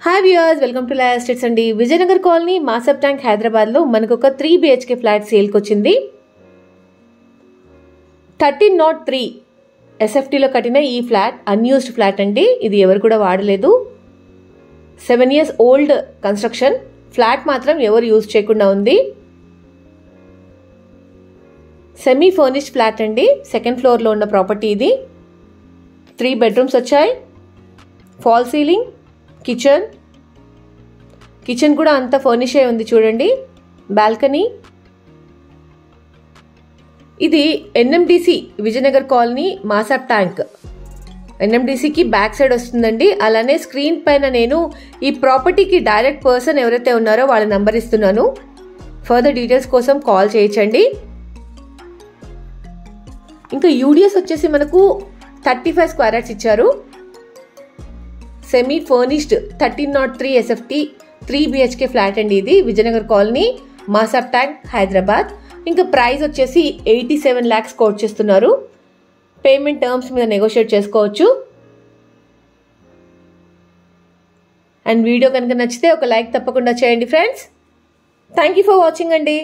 Hi viewers, welcome to Laya estates అండి. Vijayanagar colony Masab tank హైదరాబాద్లో మనకు ఒక 3 BHK ఫ్లాట్ సేల్కి వచ్చింది. 1303 SFTలో కట్టిన ఈ ఫ్లాట్ అన్యూజ్డ్ ఫ్లాట్ అండి. ఇది ఎవరు కూడా వాడలేదు. 7 years ఓల్డ్ కన్స్ట్రక్షన్. ఫ్లాట్ మాత్రం ఎవరు యూజ్ చేయకుండా ఉంది. సెమీ ఫర్నిష్డ్ ఫ్లాట్ అండి. 2nd ఫ్లోర్లో ఉన్న ప్రాపర్టీ ఇది. 3 bedrooms వచ్చాయి. ఫాల్ సీలింగ్, కిచెన్ కూడా అంతా ఫర్నిష్ అయి ఉంది చూడండి. బాల్కనీ. ఇది NMDC విజయనగర్ కాలనీ మాసబ్ ట్యాంక్. NMDCకి బ్యాక్ సైడ్ వస్తుందండి. అలానే స్క్రీన్ పైన నేను ఈ ప్రాపర్టీకి డైరెక్ట్ పర్సన్ ఎవరైతే ఉన్నారో వాళ్ళ నంబర్ ఇస్తున్నాను. ఫర్దర్ డీటెయిల్స్ కోసం కాల్ చేయొచ్చండి. ఇంకా యూడిఎస్ వచ్చేసి మనకు 35 square yards ఇచ్చారు. Semi furnished 1303 SFT 3 BHK flat అండి. ఇది విజయనగర్ కాలనీ మాసబ్ ట్యాంక్ హైదరాబాద్. ఇంకా ప్రైస్ వచ్చేసి 87 lakhs కోట్ చేస్తున్నారు. పేమెంట్ టర్మ్స్ మీద నెగోషియేట్ చేసుకోవచ్చు. అండ్ వీడియో కనుక నచ్చితే ఒక లైక్ తప్పకుండా చేయండి friends. Thank you for watching అండి.